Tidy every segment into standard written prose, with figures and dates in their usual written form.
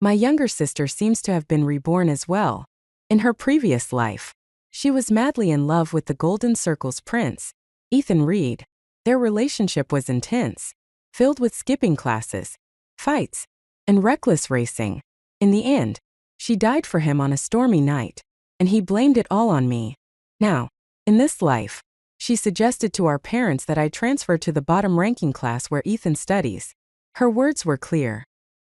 My younger sister seems to have been reborn as well. In her previous life, she was madly in love with the Golden Circle's prince, Ethan Reed. Their relationship was intense, filled with skipping classes, fights, and reckless racing. In the end, she died for him on a stormy night, and he blamed it all on me. Now, in this life, she suggested to our parents that I transfer to the bottom-ranking class where Ethan studies. Her words were clear.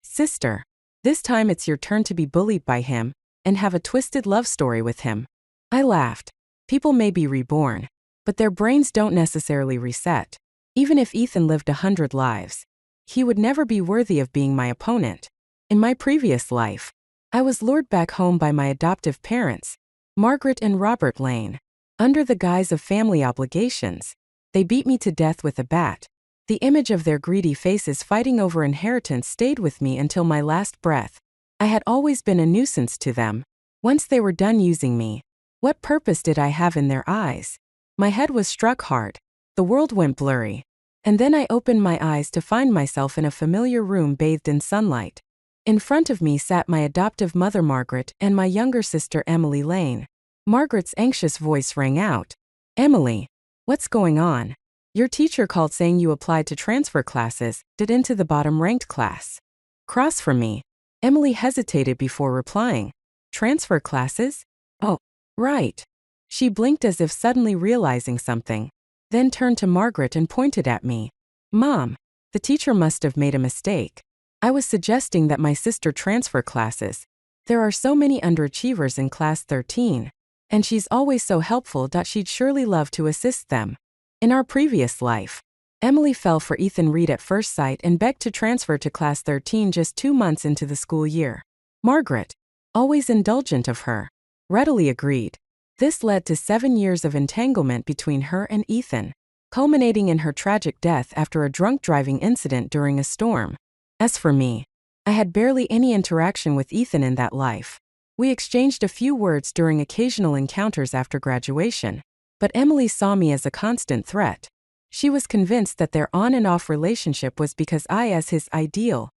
Sister, this time it's your turn to be bullied by him and have a twisted love story with him. I laughed. People may be reborn, but their brains don't necessarily reset. Even if Ethan lived 100 lives, he would never be worthy of being my opponent. In my previous life, I was lured back home by my adoptive parents, Margaret and Robert Lane. Under the guise of family obligations, they beat me to death with a bat. The image of their greedy faces fighting over inheritance stayed with me until my last breath. I had always been a nuisance to them. Once they were done using me, what purpose did I have in their eyes? My head was struck hard. The world went blurry. And then I opened my eyes to find myself in a familiar room bathed in sunlight. In front of me sat my adoptive mother Margaret and my younger sister Emily Lane. Margaret's anxious voice rang out. Emily, what's going on? Your teacher called saying you applied to transfer classes, into the bottom-ranked class. Across from me, Emily hesitated before replying. Transfer classes? Oh, right. She blinked as if suddenly realizing something, then turned to Margaret and pointed at me. Mom, the teacher must have made a mistake. I was suggesting that my sister transfer classes. There are so many underachievers in class 13. And she's always so helpful that she'd surely love to assist them. In our previous life, Emily fell for Ethan Reed at first sight and begged to transfer to class 13 just 2 months into the school year. Margaret, always indulgent of her, readily agreed. This led to 7 years of entanglement between her and Ethan, culminating in her tragic death after a drunk driving incident during a storm. As for me, I had barely any interaction with Ethan in that life. We exchanged a few words during occasional encounters after graduation, but Emily saw me as a constant threat. She was convinced that their on and off relationship was because I, as his ideal,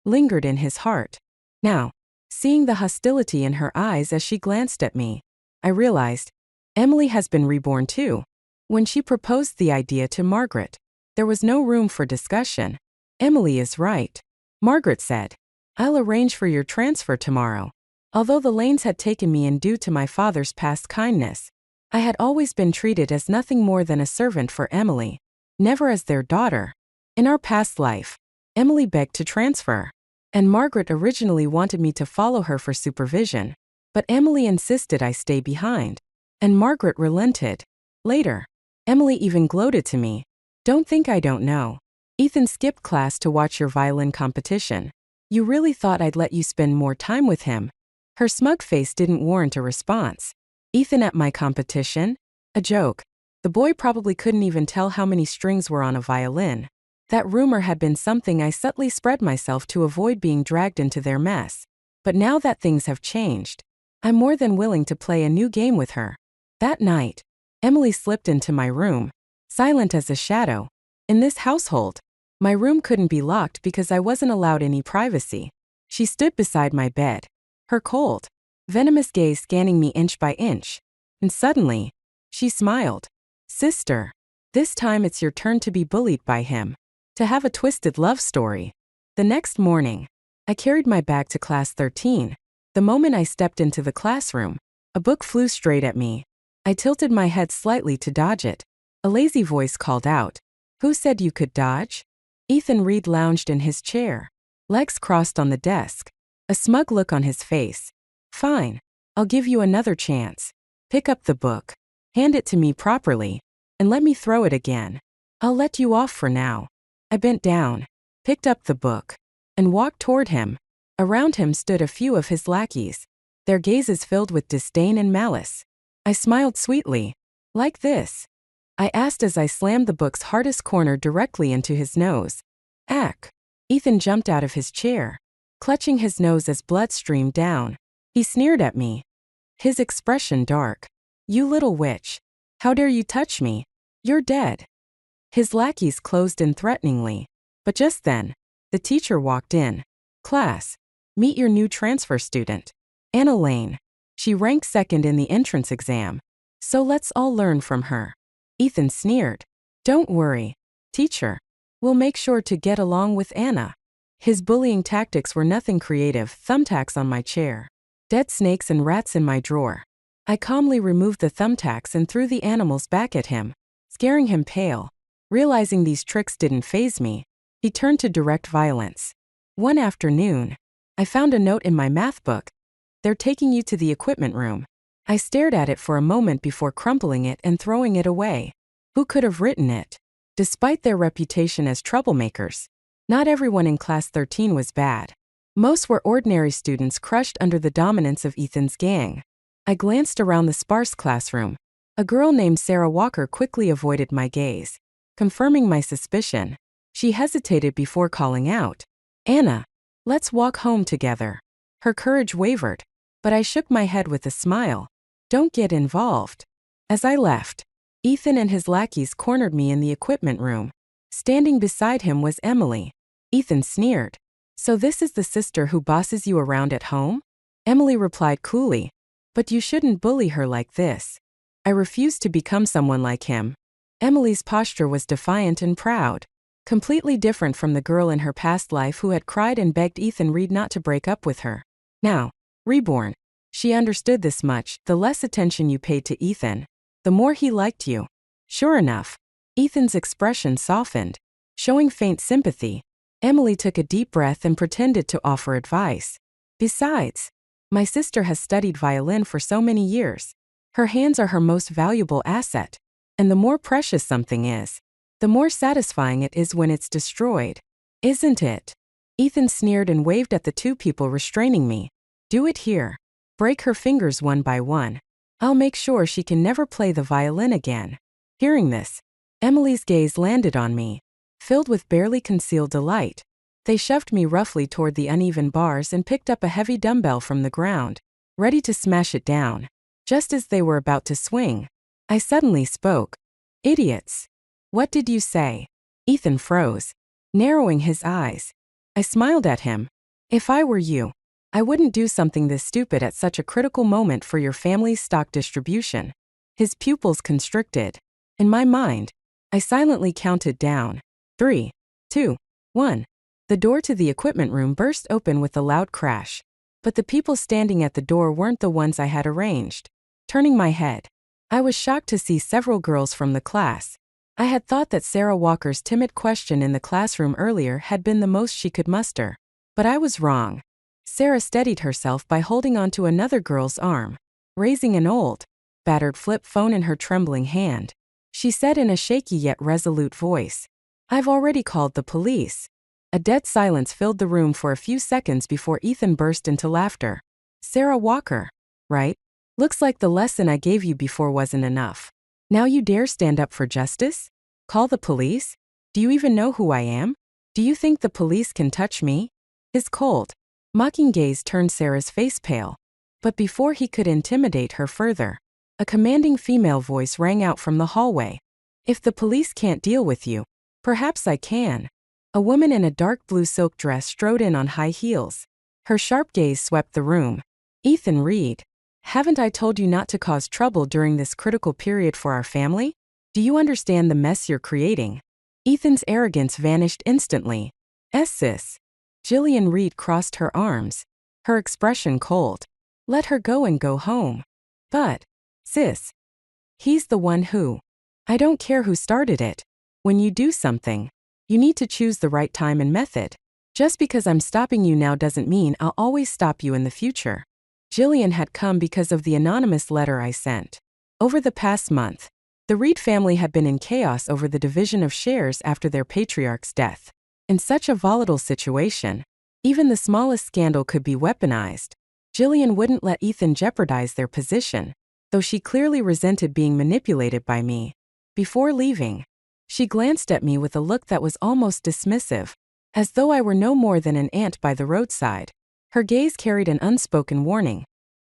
lingered in his heart. Now, seeing the hostility in her eyes as she glanced at me, I realized, Emily has been reborn too. When she proposed the idea to Margaret, there was no room for discussion. Emily is right, Margaret said. I'll arrange for your transfer tomorrow. Although the Lanes had taken me in due to my father's past kindness, I had always been treated as nothing more than a servant for Emily, never as their daughter. In our past life, Emily begged to transfer, and Margaret originally wanted me to follow her for supervision, but Emily insisted I stay behind, and Margaret relented. Later, Emily even gloated to me. Don't think I don't know. Ethan skipped class to watch your violin competition. You really thought I'd let you spend more time with him? Her smug face didn't warrant a response. Ethan at my competition? A joke. The boy probably couldn't even tell how many strings were on a violin. That rumor had been something I subtly spread myself to avoid being dragged into their mess. But now that things have changed, I'm more than willing to play a new game with her. That night, Emily slipped into my room, silent as a shadow. In this household, my room couldn't be locked because I wasn't allowed any privacy. She stood beside my bed, her cold, venomous gaze scanning me inch by inch. And suddenly, she smiled. Sister, this time it's your turn to be bullied by him, to have a twisted love story. The next morning, I carried my bag to class 13. The moment I stepped into the classroom, a book flew straight at me. I tilted my head slightly to dodge it. A lazy voice called out, "Who said you could dodge?" Ethan Reed lounged in his chair, legs crossed on the desk, a smug look on his face. Fine, I'll give you another chance. Pick up the book, hand it to me properly, and let me throw it again. I'll let you off for now. I bent down, picked up the book, and walked toward him. Around him stood a few of his lackeys, their gazes filled with disdain and malice. I smiled sweetly. Like this? I asked as I slammed the book's hardest corner directly into his nose. Ack! Ethan jumped out of his chair, clutching his nose as blood streamed down. He sneered at me, his expression dark. You little witch. How dare you touch me? You're dead. His lackeys closed in threateningly. But just then, the teacher walked in. Class, Meet your new transfer student, Anna Lane. She ranked second in the entrance exam. So let's all learn from her. Ethan sneered. Don't worry, teacher. We'll make sure to get along with Anna. His bullying tactics were nothing creative, thumbtacks on my chair. Dead snakes and rats in my drawer. I calmly removed the thumbtacks and threw the animals back at him, scaring him pale. Realizing these tricks didn't faze me, he turned to direct violence. One afternoon, I found a note in my math book. They're taking you to the equipment room. I stared at it for a moment before crumpling it and throwing it away. Who could have written it? Despite their reputation as troublemakers, not everyone in Class 13 was bad. Most were ordinary students crushed under the dominance of Ethan's gang. I glanced around the sparse classroom. A girl named Sarah Walker quickly avoided my gaze, confirming my suspicion. She hesitated before calling out, Anna, let's walk home together. Her courage wavered, but I shook my head with a smile. Don't get involved. As I left, Ethan and his lackeys cornered me in the equipment room. Standing beside him was Emily. Ethan sneered. So this is the sister who bosses you around at home? Emily replied coolly. But you shouldn't bully her like this. I refused to become someone like him. Emily's posture was defiant and proud, completely different from the girl in her past life who had cried and begged Ethan Reed not to break up with her. Now, Reborn. She understood this much. The less attention you paid to Ethan, the more he liked you. Sure enough, Ethan's expression softened, showing faint sympathy. Emily took a deep breath and pretended to offer advice. Besides, my sister has studied violin for so many years. Her hands are her most valuable asset. And the more precious something is, the more satisfying it is when it's destroyed. Isn't it? Ethan sneered and waved at the two people restraining me. Do it here. Break her fingers one by one. I'll make sure she can never play the violin again. Hearing this, Emily's gaze landed on me, filled with barely concealed delight. They shoved me roughly toward the uneven bars and picked up a heavy dumbbell from the ground, ready to smash it down. Just as they were about to swing, I suddenly spoke. Idiots. What did you say? Ethan froze, narrowing his eyes. I smiled at him. If I were you, I wouldn't do something this stupid at such a critical moment for your family's stock distribution. His pupils constricted. In my mind, I silently counted down. 3, 2, 1. The door to the equipment room burst open with a loud crash. But the people standing at the door weren't the ones I had arranged. Turning my head, I was shocked to see several girls from the class. I had thought that Sarah Walker's timid question in the classroom earlier had been the most she could muster. But I was wrong. Sarah steadied herself by holding onto another girl's arm, raising an old, battered flip phone in her trembling hand. She said in a shaky yet resolute voice, I've already called the police. A dead silence filled the room for a few seconds before Ethan burst into laughter. Sarah Walker, right? Looks like the lesson I gave you before wasn't enough. Now you dare stand up for justice? Call the police? Do you even know who I am? Do you think the police can touch me? His cold, mocking gaze turned Sarah's face pale. But before he could intimidate her further, a commanding female voice rang out from the hallway. If the police can't deal with you, perhaps I can. A woman in a dark blue silk dress strode in on high heels. Her sharp gaze swept the room. Ethan Reed. Haven't I told you not to cause trouble during this critical period for our family? Do you understand the mess you're creating? Ethan's arrogance vanished instantly. Sis. Jillian Reed crossed her arms, her expression cold. Let her go and go home. But, sis, he's the one who. I don't care who started it. When you do something, you need to choose the right time and method. Just because I'm stopping you now doesn't mean I'll always stop you in the future. Jillian had come because of the anonymous letter I sent. Over the past month, the Reed family had been in chaos over the division of shares after their patriarch's death. In such a volatile situation, even the smallest scandal could be weaponized. Jillian wouldn't let Ethan jeopardize their position, though she clearly resented being manipulated by me. Before leaving, she glanced at me with a look that was almost dismissive, as though I were no more than an ant by the roadside. Her gaze carried an unspoken warning.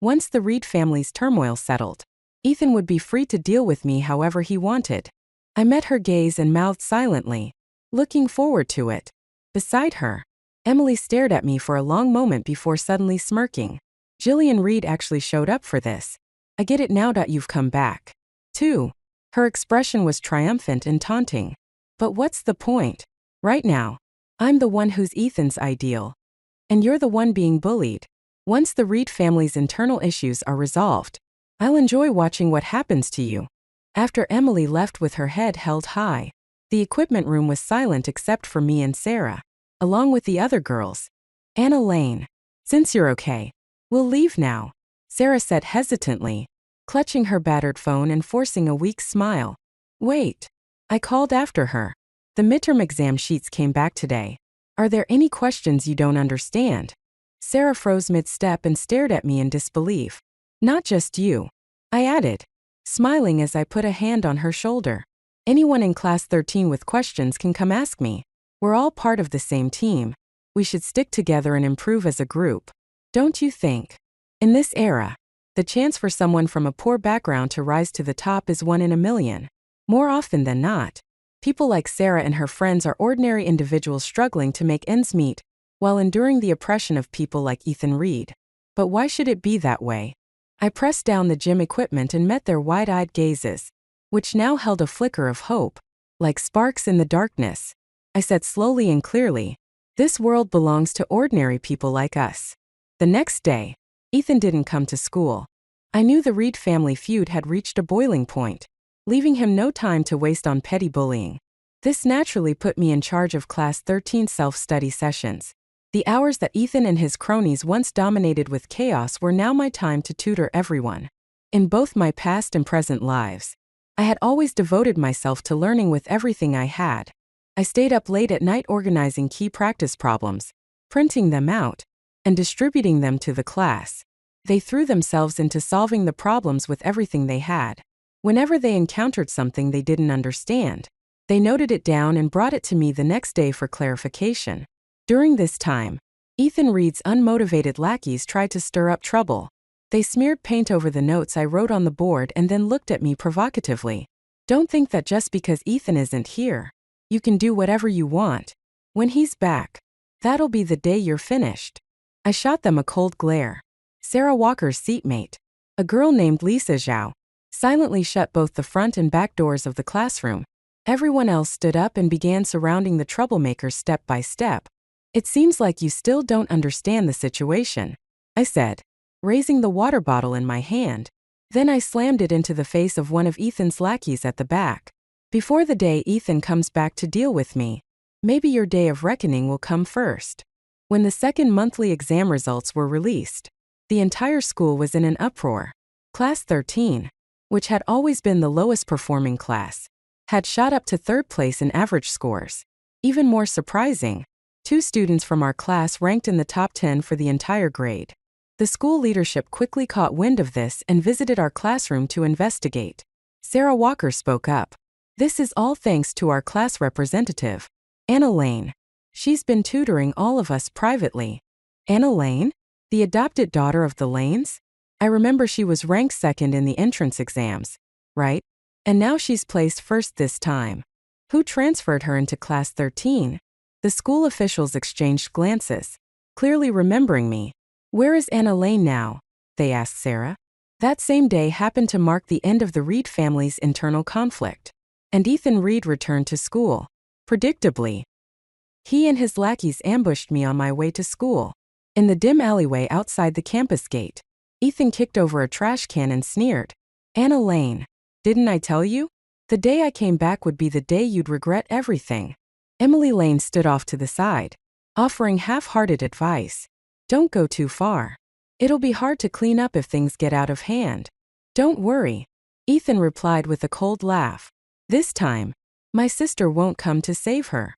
Once the Reed family's turmoil settled, Ethan would be free to deal with me however he wanted. I met her gaze and mouthed silently, looking forward to it. Beside her, Emily stared at me for a long moment before suddenly smirking. Jillian Reed actually showed up for this. I get it now that you've come back. Too. Her expression was triumphant and taunting. But what's the point? Right now, I'm the one who's Ethan's ideal. And you're the one being bullied. Once the Reed family's internal issues are resolved, I'll enjoy watching what happens to you. After Emily left with her head held high, the equipment room was silent except for me and Sarah, along with the other girls. Anna Lane. Since you're okay, we'll leave now, Sarah said hesitantly, clutching her battered phone and forcing a weak smile. Wait. I called after her. The midterm exam sheets came back today. Are there any questions you don't understand? Sarah froze mid-step and stared at me in disbelief. Not just you, I added, smiling as I put a hand on her shoulder. Anyone in class 13 with questions can come ask me. We're all part of the same team. We should stick together and improve as a group. Don't you think? In this era, the chance for someone from a poor background to rise to the top is 1 in a million. More often than not, people like Sarah and her friends are ordinary individuals struggling to make ends meet, while enduring the oppression of people like Ethan Reed. But why should it be that way? I pressed down the gym equipment and met their wide-eyed gazes, which now held a flicker of hope, like sparks in the darkness. I said slowly and clearly, this world belongs to ordinary people like us. The next day, Ethan didn't come to school. I knew the Reed family feud had reached a boiling point, leaving him no time to waste on petty bullying. This naturally put me in charge of Class 13 self-study sessions. The hours that Ethan and his cronies once dominated with chaos were now my time to tutor everyone. In both my past and present lives, I had always devoted myself to learning with everything I had. I stayed up late at night organizing key practice problems, printing them out, and distributing them to the class. They threw themselves into solving the problems with everything they had. Whenever they encountered something they didn't understand, they noted it down and brought it to me the next day for clarification. During this time, Ethan Reed's unmotivated lackeys tried to stir up trouble. They smeared paint over the notes I wrote on the board and then looked at me provocatively. Don't think that just because Ethan isn't here, you can do whatever you want. When he's back, that'll be the day you're finished. I shot them a cold glare. Sarah Walker's seatmate, a girl named Lisa Zhao, silently shut both the front and back doors of the classroom. Everyone else stood up and began surrounding the troublemakers step by step. It seems like you still don't understand the situation, I said, raising the water bottle in my hand. Then I slammed it into the face of one of Ethan's lackeys at the back. Before the day Ethan comes back to deal with me, maybe your day of reckoning will come first. When the second monthly exam results were released, the entire school was in an uproar. Class 13, which had always been the lowest performing class, had shot up to third place in average scores. Even more surprising, 2 students from our class ranked in the top 10 for the entire grade. The school leadership quickly caught wind of this and visited our classroom to investigate. Sarah Walker spoke up. This is all thanks to our class representative, Anna Lane. She's been tutoring all of us privately. Anna Lane? The adopted daughter of the Lanes? I remember she was ranked second in the entrance exams, right? And now she's placed first this time. Who transferred her into Class 13? The school officials exchanged glances, clearly remembering me. Where is Anna Lane now? They asked Sarah. That same day happened to mark the end of the Reed family's internal conflict, and Ethan Reed returned to school. Predictably, he and his lackeys ambushed me on my way to school. In the dim alleyway outside the campus gate, Ethan kicked over a trash can and sneered. Anna Lane, didn't I tell you? The day I came back would be the day you'd regret everything. Emily Lane stood off to the side, offering half-hearted advice. Don't go too far. It'll be hard to clean up if things get out of hand. Don't worry, Ethan replied with a cold laugh. This time, my sister won't come to save her.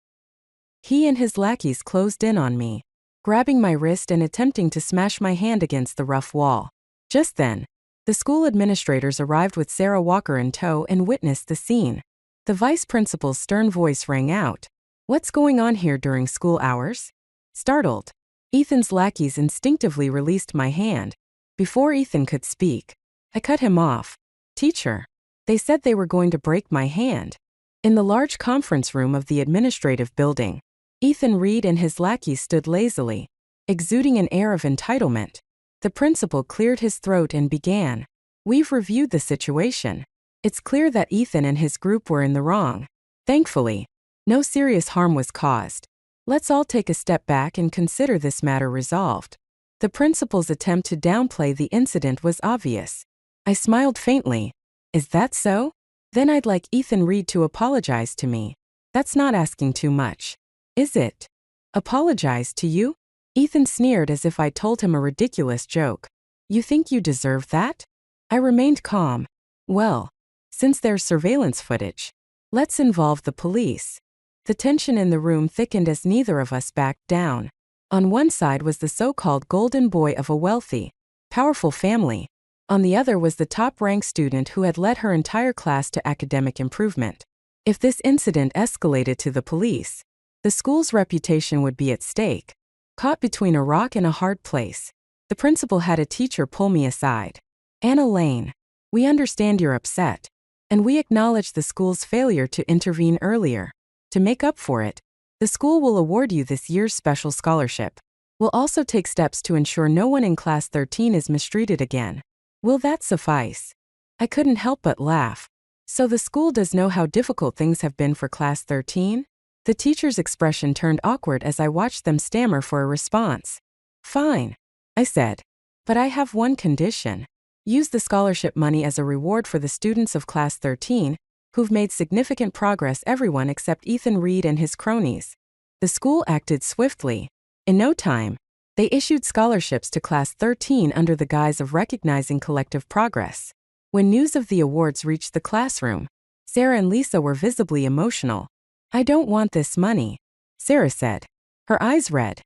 He and his lackeys closed in on me, grabbing my wrist and attempting to smash my hand against the rough wall. Just then, the school administrators arrived with Sarah Walker in tow and witnessed the scene. The vice principal's stern voice rang out. What's going on here during school hours? Startled, Ethan's lackeys instinctively released my hand. Before Ethan could speak, I cut him off. Teacher, they said they were going to break my hand. In the large conference room of the administrative building, Ethan Reed and his lackeys stood lazily, exuding an air of entitlement. The principal cleared his throat and began. We've reviewed the situation. It's clear that Ethan and his group were in the wrong. Thankfully, no serious harm was caused. Let's all take a step back and consider this matter resolved. The principal's attempt to downplay the incident was obvious. I smiled faintly. Is that so? Then I'd like Ethan Reed to apologize to me. That's not asking too much, is it? Apologize to you? Ethan sneered as if I'd told him a ridiculous joke. You think you deserve that? I remained calm. Well, since there's surveillance footage, let's involve the police. The tension in the room thickened as neither of us backed down. On one side was the so-called golden boy of a wealthy, powerful family. On the other was the top-ranked student who had led her entire class to academic improvement. If this incident escalated to the police, the school's reputation would be at stake. Caught between a rock and a hard place, the principal had a teacher pull me aside. Anna Lane, we understand you're upset, and we acknowledge the school's failure to intervene earlier. To make up for it, the school will award you this year's special scholarship. We'll also take steps to ensure no one in Class 13 is mistreated again. Will that suffice? I couldn't help but laugh. So the school does know how difficult things have been for Class 13? The teacher's expression turned awkward as I watched them stammer for a response. Fine, I said. But I have one condition. Use the scholarship money as a reward for the students of Class 13, who've made significant progress, everyone except Ethan Reed and his cronies. The school acted swiftly. In no time, they issued scholarships to Class 13 under the guise of recognizing collective progress. When news of the awards reached the classroom, Sarah and Lisa were visibly emotional. I don't want this money, Sarah said, her eyes red.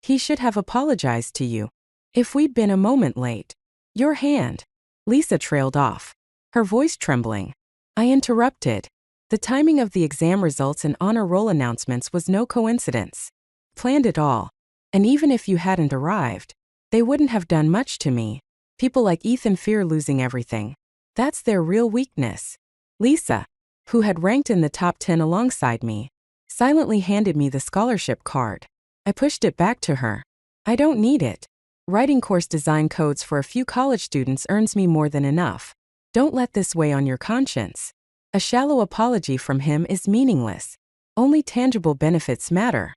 He should have apologized to you. If we'd been a moment late. Your hand. Lisa trailed off, her voice trembling. I interrupted. The timing of the exam results and honor roll announcements was no coincidence. Planned it all. And even if you hadn't arrived, they wouldn't have done much to me. People like Ethan fear losing everything. That's their real weakness. Lisa, who had ranked in the top 10 alongside me, silently handed me the scholarship card. I pushed it back to her. I don't need it. Writing course design codes for a few college students earns me more than enough. Don't let this weigh on your conscience. A shallow apology from him is meaningless. Only tangible benefits matter.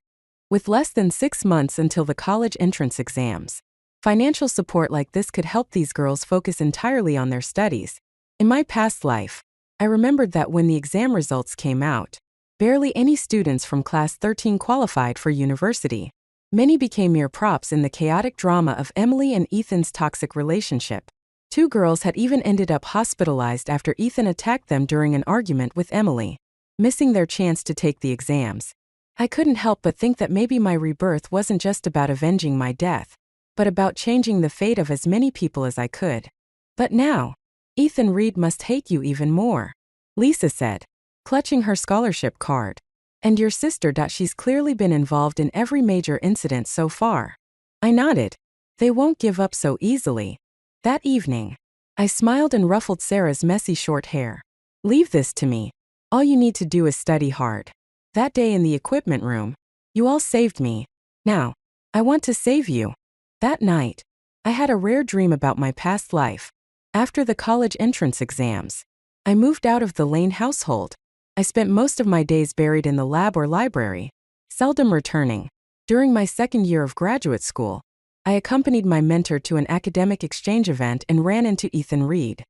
With less than 6 months until the college entrance exams, financial support like this could help these girls focus entirely on their studies. In my past life, I remembered that when the exam results came out, barely any students from Class 13 qualified for university. Many became mere props in the chaotic drama of Emily and Ethan's toxic relationship. 2 girls had even ended up hospitalized after Ethan attacked them during an argument with Emily, missing their chance to take the exams. I couldn't help but think that maybe my rebirth wasn't just about avenging my death, but about changing the fate of as many people as I could. But now, Ethan Reed must hate you even more, Lisa said, clutching her scholarship card. And your sister. She's clearly been involved in every major incident so far. I nodded. They won't give up so easily. That evening, I smiled and ruffled Sarah's messy short hair. Leave this to me. All you need to do is study hard. That day in the equipment room, you all saved me. Now, I want to save you. That night, I had a rare dream about my past life. After the college entrance exams, I moved out of the Lane household. I spent most of my days buried in the lab or library, seldom returning. During my second year of graduate school, I accompanied my mentor to an academic exchange event and ran into Ethan Reed.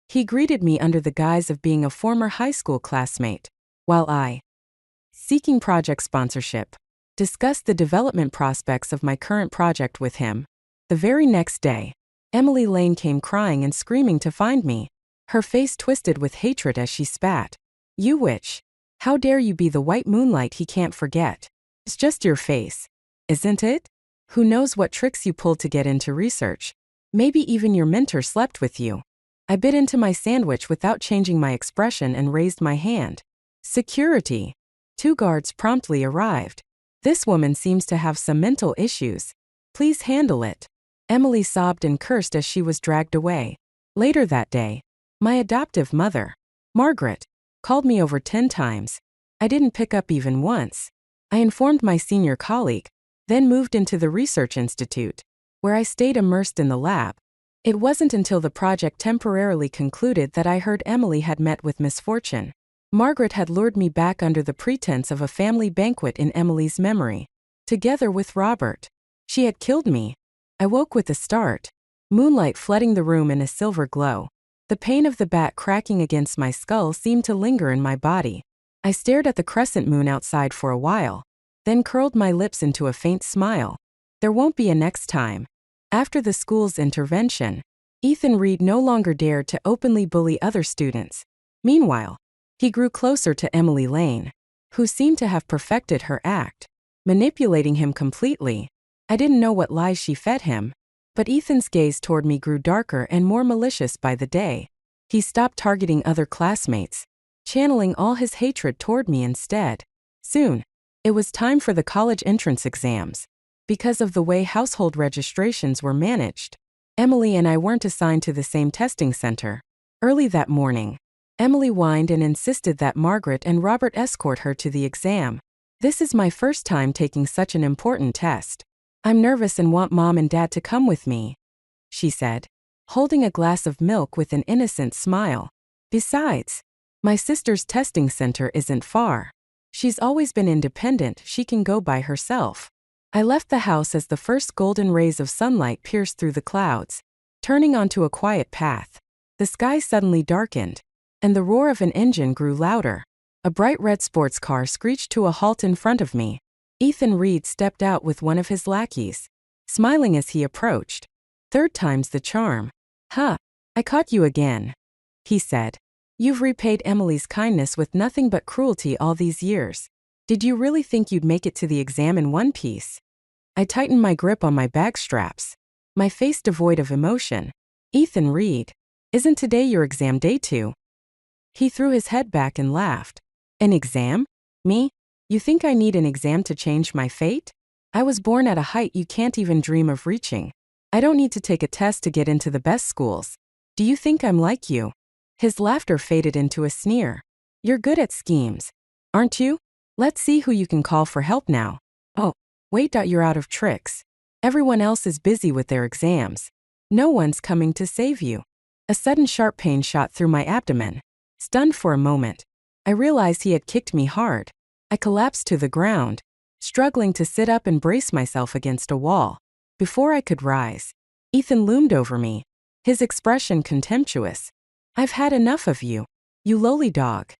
He greeted me under the guise of being a former high school classmate, while I, seeking project sponsorship, discussed the development prospects of my current project with him. The very next day, Emily Lane came crying and screaming to find me, her face twisted with hatred as she spat. You witch. How dare you be the white moonlight he can't forget? It's just your face, isn't it? Who knows what tricks you pulled to get into research? Maybe even your mentor slept with you. I bit into my sandwich without changing my expression and raised my hand. Security. 2 guards promptly arrived. This woman seems to have some mental issues. Please handle it. Emily sobbed and cursed as she was dragged away. Later that day, my adoptive mother, Margaret, called me over 10 times. I didn't pick up even once. I informed my senior colleague, then moved into the research institute, where I stayed immersed in the lab. It wasn't until the project temporarily concluded that I heard Emily had met with misfortune. Margaret had lured me back under the pretense of a family banquet in Emily's memory. Together with Robert. She had killed me. I woke with a start. Moonlight flooding the room in a silver glow. The pain of the bat cracking against my skull seemed to linger in my body. I stared at the crescent moon outside for a while, then curled my lips into a faint smile. There won't be a next time. After the school's intervention, Ethan Reed no longer dared to openly bully other students. Meanwhile, he grew closer to Emily Lane, who seemed to have perfected her act, manipulating him completely. I didn't know what lies she fed him, but Ethan's gaze toward me grew darker and more malicious by the day. He stopped targeting other classmates, channeling all his hatred toward me instead. Soon, it was time for the college entrance exams. Because of the way household registrations were managed, Emily and I weren't assigned to the same testing center. Early that morning, Emily whined and insisted that Margaret and Robert escort her to the exam. "This is my first time taking such an important test. I'm nervous and want Mom and Dad to come with me," she said, holding a glass of milk with an innocent smile. "Besides, my sister's testing center isn't far. She's always been independent, she can go by herself." I left the house as the first golden rays of sunlight pierced through the clouds, turning onto a quiet path. The sky suddenly darkened, and the roar of an engine grew louder. A bright red sports car screeched to a halt in front of me. Ethan Reed stepped out with one of his lackeys, smiling as he approached. "Third time's the charm." "Huh, I caught you again," he said. "You've repaid Emily's kindness with nothing but cruelty all these years. Did you really think you'd make it to the exam in one piece?" I tightened my grip on my bag straps, my face devoid of emotion. "Ethan Reed, isn't today your exam day too?" He threw his head back and laughed. "An exam? Me? You think I need an exam to change my fate? I was born at a height you can't even dream of reaching. I don't need to take a test to get into the best schools. Do you think I'm like you?" His laughter faded into a sneer. "You're good at schemes, aren't you? Let's see who you can call for help now." "Oh, wait, you're out of tricks. Everyone else is busy with their exams. No one's coming to save you." A sudden sharp pain shot through my abdomen. Stunned for a moment, I realized he had kicked me hard. I collapsed to the ground, struggling to sit up and brace myself against a wall. Before I could rise, Ethan loomed over me, his expression contemptuous. "I've had enough of you, you lowly dog,"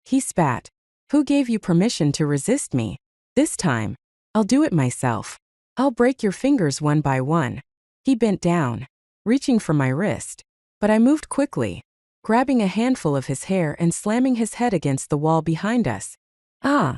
he spat. "Who gave you permission to resist me? This time, I'll do it myself. I'll break your fingers one by one." He bent down, reaching for my wrist, but I moved quickly, grabbing a handful of his hair and slamming his head against the wall behind us. "Ah!"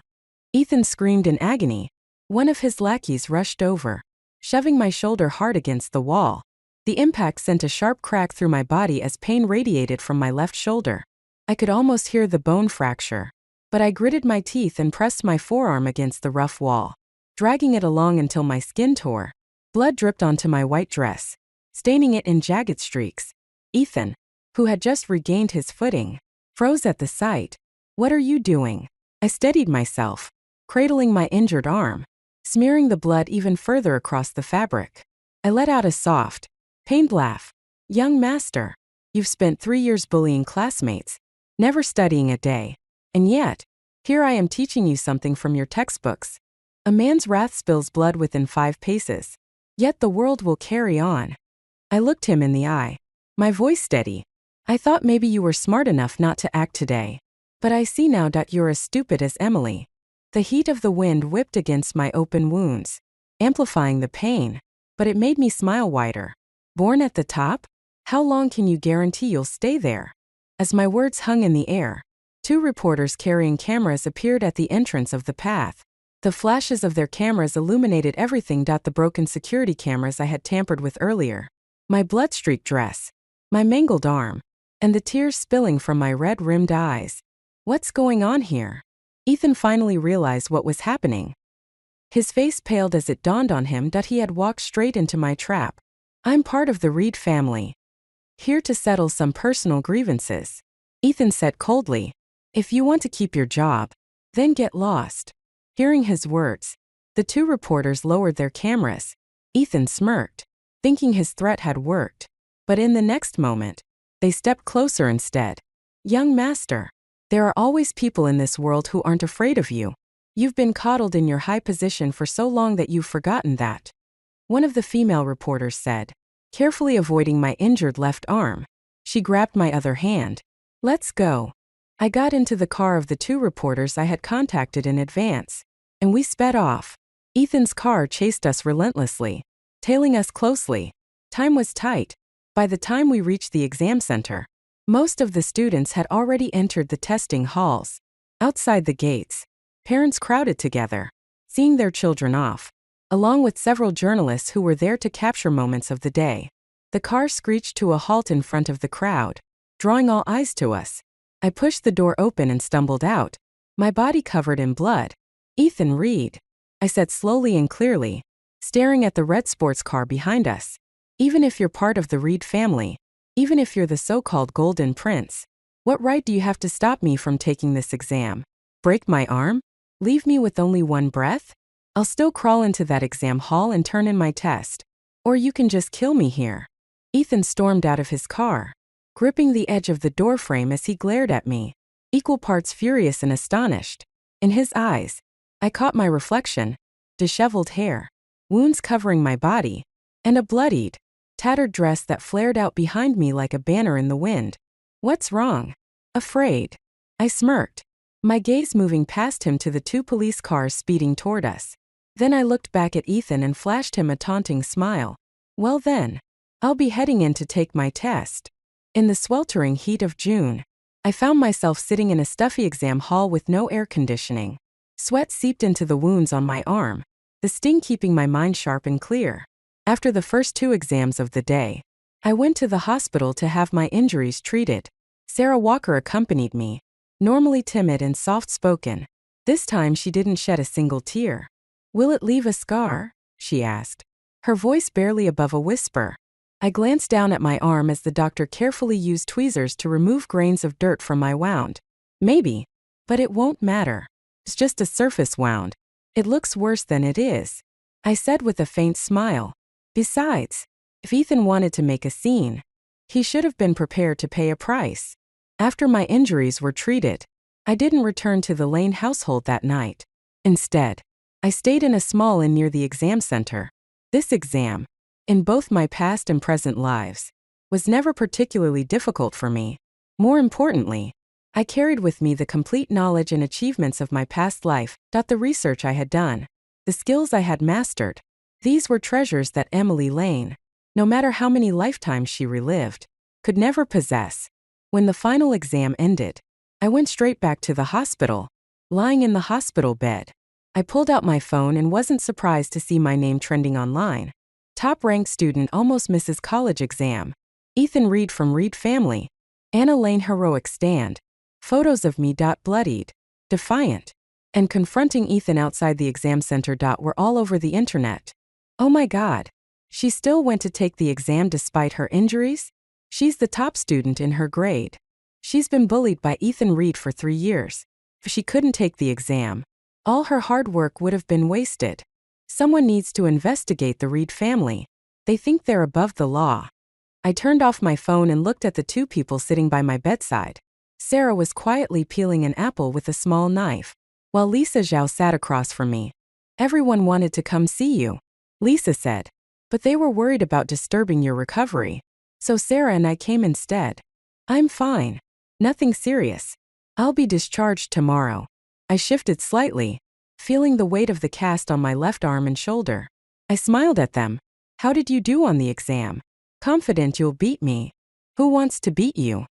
Ethan screamed in agony. One of his lackeys rushed over, shoving my shoulder hard against the wall. The impact sent a sharp crack through my body as pain radiated from my left shoulder. I could almost hear the bone fracture, but I gritted my teeth and pressed my forearm against the rough wall, dragging it along until my skin tore. Blood dripped onto my white dress, staining it in jagged streaks. Ethan, who had just regained his footing, froze at the sight. "What are you doing?" I steadied myself, cradling my injured arm, smearing the blood even further across the fabric. I let out a soft, pained laugh. "Young master, you've spent 3 years bullying classmates, never studying a day. And yet, here I am teaching you something from your textbooks. A man's wrath spills blood within 5 paces. Yet the world will carry on." I looked him in the eye, my voice steady. "I thought maybe you were smart enough not to act today. But I see now that you're as stupid as Emily." The heat of the wind whipped against my open wounds, amplifying the pain, but it made me smile wider. "Born at the top? How long can you guarantee you'll stay there?" As my words hung in the air, 2 reporters carrying cameras appeared at the entrance of the path. The flashes of their cameras illuminated everything. The broken security cameras I had tampered with earlier, my blood-streaked dress, my mangled arm, and the tears spilling from my red-rimmed eyes. "What's going on here?" Ethan finally realized what was happening. His face paled as it dawned on him that he had walked straight into my trap. "I'm part of the Reed family, here to settle some personal grievances," Ethan said coldly. "If you want to keep your job, then get lost." Hearing his words, the two reporters lowered their cameras. Ethan smirked, thinking his threat had worked. But in the next moment, they stepped closer instead. Young master, there are always people in this world who aren't afraid of you. You've been coddled in your high position for so long that you've forgotten that. One of the female reporters said, carefully avoiding my injured left arm. She grabbed my other hand. Let's go. I got into the car of the two reporters I had contacted in advance, and we sped off. Ethan's car chased us relentlessly, tailing us closely. Time was tight. By the time we reached the exam center, most of the students had already entered the testing halls. Outside the gates, parents crowded together, seeing their children off, along with several journalists who were there to capture moments of the day. The car screeched to a halt in front of the crowd, drawing all eyes to us. I pushed the door open and stumbled out, my body covered in blood. Ethan Reed, I said slowly and clearly, staring at the red sports car behind us. Even if you're part of the Reed family, even if you're the so-called Golden Prince, what right do you have to stop me from taking this exam? Break my arm? Leave me with only one breath? I'll still crawl into that exam hall and turn in my test. Or you can just kill me here. Ethan stormed out of his car, gripping the edge of the doorframe as he glared at me, equal parts furious and astonished. In his eyes, I caught my reflection, disheveled hair, wounds covering my body, and a bloodied, tattered dress that flared out behind me like a banner in the wind. What's wrong? Afraid. I smirked, my gaze moving past him to the two police cars speeding toward us. Then I looked back at Ethan and flashed him a taunting smile. Well then, I'll be heading in to take my test. In the sweltering heat of June, I found myself sitting in a stuffy exam hall with no air conditioning. Sweat seeped into the wounds on my arm, the sting keeping my mind sharp and clear. After the first two exams of the day, I went to the hospital to have my injuries treated. Sarah Walker accompanied me, normally timid and soft-spoken. This time she didn't shed a single tear. Will it leave a scar? She asked, her voice barely above a whisper. I glanced down at my arm as the doctor carefully used tweezers to remove grains of dirt from my wound. Maybe, but it won't matter. It's just a surface wound. It looks worse than it is, I said with a faint smile. Besides, if Ethan wanted to make a scene, he should have been prepared to pay a price. After my injuries were treated, I didn't return to the Lane household that night. Instead, I stayed in a small inn near the exam center. This exam, in both my past and present lives, was never particularly difficult for me. More importantly, I carried with me the complete knowledge and achievements of my past life, the research I had done, the skills I had mastered. These were treasures that Emily Lane, no matter how many lifetimes she relived, could never possess. When the final exam ended, I went straight back to the hospital. Lying in the hospital bed, I pulled out my phone and wasn't surprised to see my name trending online. Top-ranked student almost misses college exam. Ethan Reed from Reed family. Anna Lane heroic stand. Photos of me. Bloodied, defiant, and confronting Ethan outside the exam center. Were all over the internet. Oh my God. She still went to take the exam despite her injuries? She's the top student in her grade. She's been bullied by Ethan Reed for 3 years. If she couldn't take the exam, all her hard work would have been wasted. Someone needs to investigate the Reed family. They think they're above the law. I turned off my phone and looked at the two people sitting by my bedside. Sarah was quietly peeling an apple with a small knife, while Lisa Zhao sat across from me. Everyone wanted to come see you, Lisa said, but they were worried about disturbing your recovery. So Sarah and I came instead. I'm fine. Nothing serious. I'll be discharged tomorrow. I shifted slightly, feeling the weight of the cast on my left arm and shoulder. I smiled at them. How did you do on the exam? Confident you'll beat me. Who wants to beat you?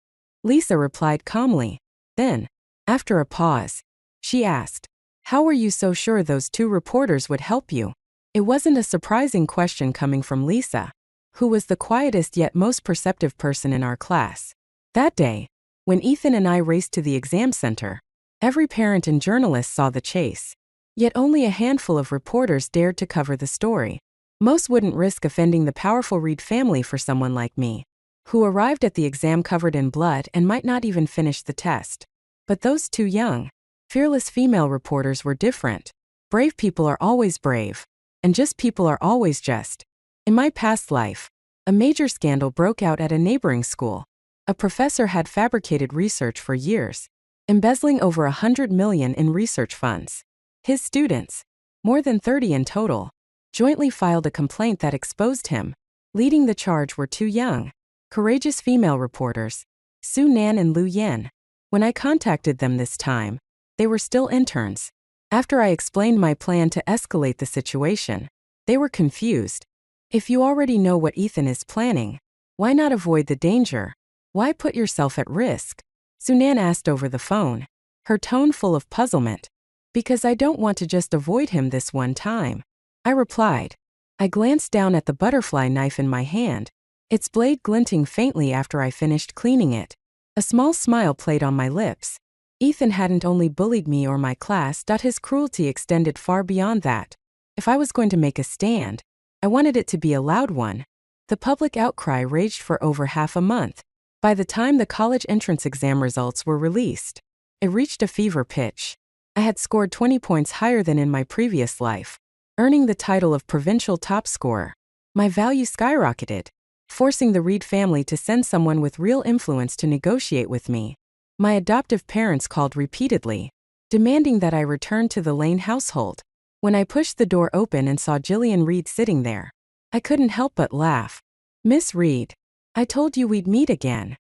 Lisa replied calmly. Then, after a pause, she asked, how were you so sure those two reporters would help you? It wasn't a surprising question coming from Lisa, who was the quietest yet most perceptive person in our class. That day, when Ethan and I raced to the exam center, every parent and journalist saw the chase. Yet only a handful of reporters dared to cover the story. Most wouldn't risk offending the powerful Reed family for someone like me, who arrived at the exam covered in blood and might not even finish the test. But those two young, fearless female reporters were different. Brave people are always brave. And just people are always just. In my past life, a major scandal broke out at a neighboring school. A professor had fabricated research for years, embezzling over 100 million in research funds. His students, more than 30 in total, jointly filed a complaint that exposed him. Leading the charge were two young, courageous female reporters, Su Nan and Lu Yan. When I contacted them this time, they were still interns. After I explained my plan to escalate the situation, they were confused. If you already know what Ethan is planning, why not avoid the danger? Why put yourself at risk? Sunan asked over the phone, her tone full of puzzlement. Because I don't want to just avoid him this one time, I replied. I glanced down at the butterfly knife in my hand, its blade glinting faintly after I finished cleaning it. A small smile played on my lips. Ethan hadn't only bullied me or my class, his cruelty extended far beyond that. If I was going to make a stand, I wanted it to be a loud one. The public outcry raged for over half a month. By the time the college entrance exam results were released, it reached a fever pitch. I had scored 20 points higher than in my previous life, earning the title of provincial top scorer. My value skyrocketed, forcing the Reed family to send someone with real influence to negotiate with me. My adoptive parents called repeatedly, demanding that I return to the Lane household. When I pushed the door open and saw Jillian Reed sitting there, I couldn't help but laugh. Miss Reed, I told you we'd meet again.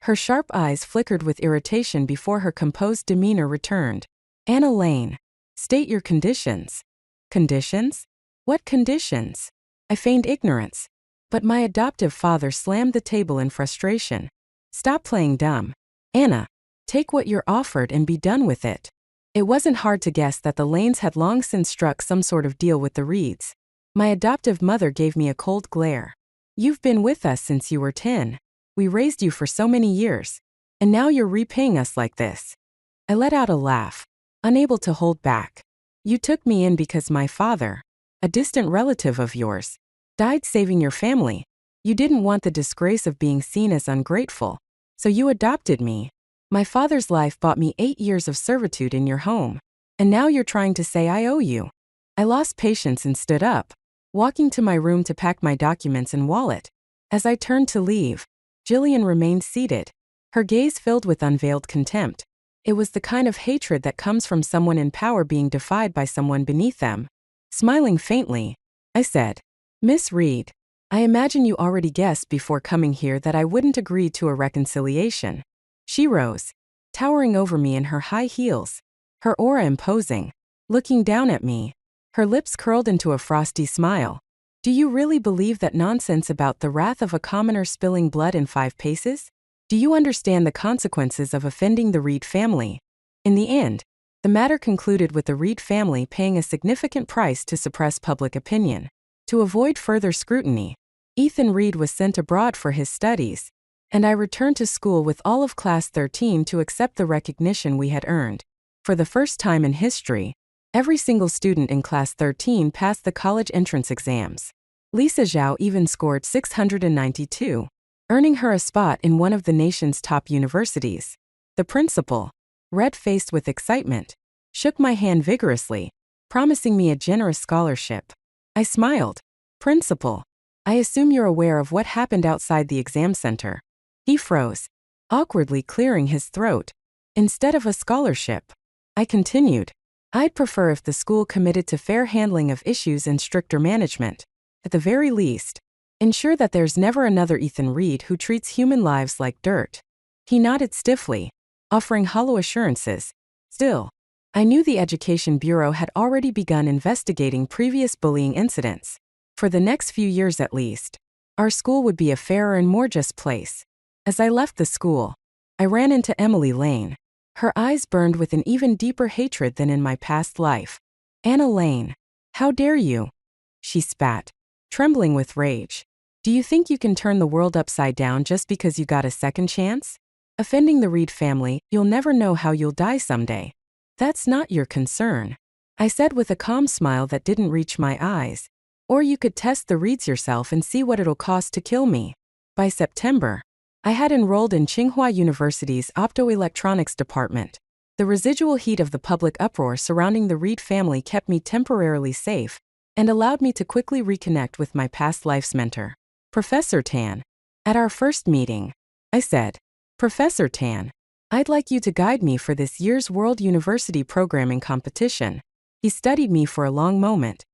Her sharp eyes flickered with irritation before her composed demeanor returned. Anna Lane, state your conditions. Conditions? What conditions? I feigned ignorance. But my adoptive father slammed the table in frustration. Stop playing dumb. Anna, take what you're offered and be done with it. It wasn't hard to guess that the Lanes had long since struck some sort of deal with the Reeds. My adoptive mother gave me a cold glare. You've been with us since you were 10. We raised you for so many years. And now you're repaying us like this. I let out a laugh, unable to hold back. You took me in because my father, a distant relative of yours, died saving your family. You didn't want the disgrace of being seen as ungrateful, so you adopted me. My father's life bought me 8 years of servitude in your home, and now you're trying to say I owe you. I lost patience and stood up, walking to my room to pack my documents and wallet. As I turned to leave, Jillian remained seated, her gaze filled with unveiled contempt. It was the kind of hatred that comes from someone in power being defied by someone beneath them. Smiling faintly, I said, Miss Reed, I imagine you already guessed before coming here that I wouldn't agree to a reconciliation. She rose, towering over me in her high heels, her aura imposing, looking down at me. Her lips curled into a frosty smile. Do you really believe that nonsense about the wrath of a commoner spilling blood in 5 paces? Do you understand the consequences of offending the Reed family? In the end, the matter concluded with the Reed family paying a significant price to suppress public opinion. To avoid further scrutiny, Ethan Reed was sent abroad for his studies, and I returned to school with all of Class 13 to accept the recognition we had earned. For the first time in history, every single student in Class 13 passed the college entrance exams. Lisa Zhao even scored 692, earning her a spot in one of the nation's top universities. The principal, red-faced with excitement, shook my hand vigorously, promising me a generous scholarship. I smiled. Principal, I assume you're aware of what happened outside the exam center. He froze, awkwardly clearing his throat. Instead of a scholarship, I continued, I'd prefer if the school committed to fair handling of issues and stricter management. At the very least, ensure that there's never another Ethan Reed who treats human lives like dirt. He nodded stiffly, offering hollow assurances. Still, I knew the Education Bureau had already begun investigating previous bullying incidents. For the next few years at least, our school would be a fairer and more just place. As I left the school, I ran into Emily Lane. Her eyes burned with an even deeper hatred than in my past life. Anna Lane, how dare you? She spat, trembling with rage. Do you think you can turn the world upside down just because you got a second chance? Offending the Reed family, you'll never know how you'll die someday. That's not your concern, I said with a calm smile that didn't reach my eyes. Or you could test the Reeds yourself and see what it'll cost to kill me. By September, I had enrolled in Tsinghua University's optoelectronics department. The residual heat of the public uproar surrounding the Reed family kept me temporarily safe and allowed me to quickly reconnect with my past life's mentor, Professor Tan. At our first meeting, I said, "Professor Tan, I'd like you to guide me for this year's World University Programming competition." He studied me for a long moment,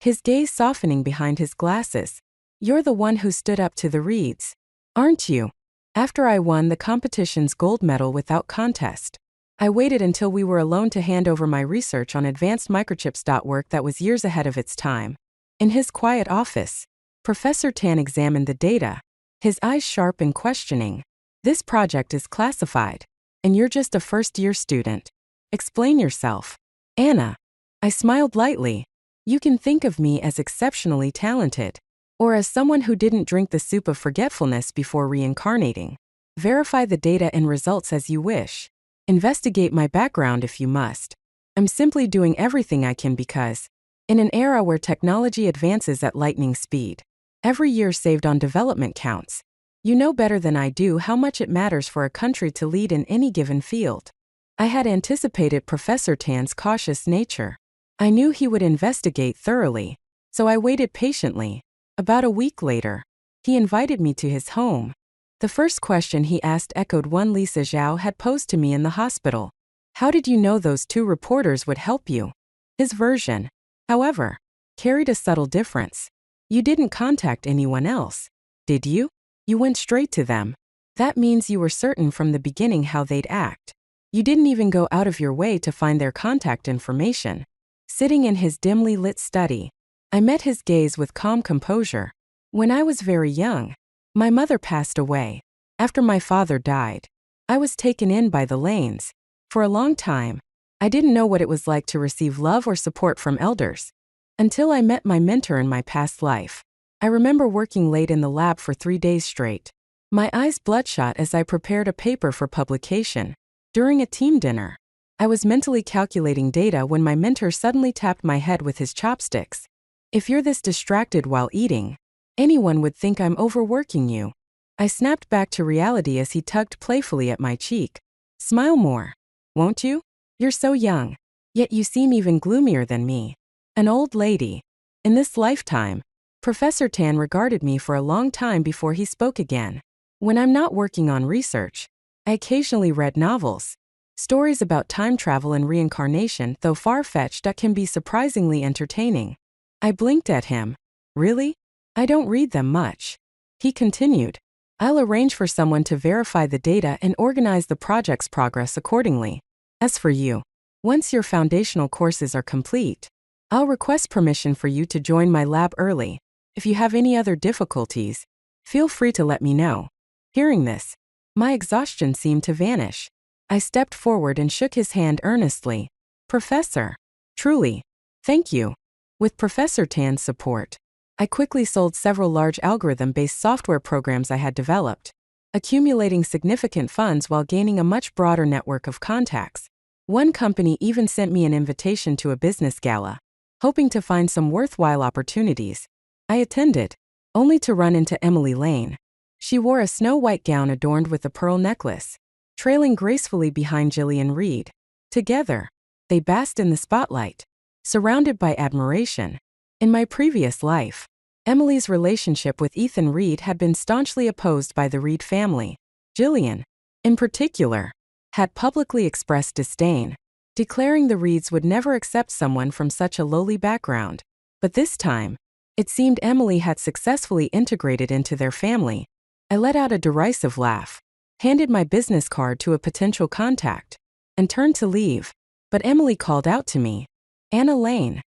his gaze softening behind his glasses. "You're the one who stood up to the Reeds, aren't you?" After I won the competition's gold medal without contest, I waited until we were alone to hand over my research on advanced microchips. Work that was years ahead of its time. In his quiet office, Professor Tan examined the data, his eyes sharp and questioning. "This project is classified, and you're just a first-year student. Explain yourself." "Anna." I smiled lightly. "You can think of me as exceptionally talented, or as someone who didn't drink the soup of forgetfulness before reincarnating. Verify the data and results as you wish. Investigate my background if you must. I'm simply doing everything I can because, in an era where technology advances at lightning speed, every year saved on development counts. You know better than I do how much it matters for a country to lead in any given field." I had anticipated Professor Tan's cautious nature. I knew he would investigate thoroughly, so I waited patiently. About a week later, he invited me to his home. The first question he asked echoed one Lisa Zhao had posed to me in the hospital. "How did you know those two reporters would help you?" His version, however, carried a subtle difference. "You didn't contact anyone else, did you? You went straight to them. That means you were certain from the beginning how they'd act. You didn't even go out of your way to find their contact information." Sitting in his dimly lit study, I met his gaze with calm composure. "When I was very young, my mother passed away. After my father died, I was taken in by the Lanes. For a long time, I didn't know what it was like to receive love or support from elders. Until I met my mentor in my past life. I remember working late in the lab for 3 days straight, my eyes bloodshot as I prepared a paper for publication. During a team dinner, I was mentally calculating data when my mentor suddenly tapped my head with his chopsticks. "If you're this distracted while eating, anyone would think I'm overworking you." I snapped back to reality as he tugged playfully at my cheek. "Smile more, won't you? You're so young, yet you seem even gloomier than me. An old lady." In this lifetime, Professor Tan regarded me for a long time before he spoke again. "When I'm not working on research, I occasionally read novels. Stories about time travel and reincarnation, though far-fetched, that can be surprisingly entertaining." I blinked at him. "Really? I don't read them much." He continued. "I'll arrange for someone to verify the data and organize the project's progress accordingly. As for you, once your foundational courses are complete, I'll request permission for you to join my lab early. If you have any other difficulties, feel free to let me know." Hearing this, my exhaustion seemed to vanish. I stepped forward and shook his hand earnestly. "Professor, truly, thank you." With Professor Tan's support, I quickly sold several large algorithm-based software programs I had developed, accumulating significant funds while gaining a much broader network of contacts. One company even sent me an invitation to a business gala, hoping to find some worthwhile opportunities. I attended, only to run into Emily Lane. She wore a snow-white gown adorned with a pearl necklace, trailing gracefully behind Gillian Reed. Together, they basked in the spotlight, surrounded by admiration. In my previous life, Emily's relationship with Ethan Reed had been staunchly opposed by the Reed family. Gillian, in particular, had publicly expressed disdain, declaring the Reeds would never accept someone from such a lowly background. But this time, it seemed Emily had successfully integrated into their family. I let out a derisive laugh, handed my business card to a potential contact, and turned to leave. But Emily called out to me, "Anna Lane."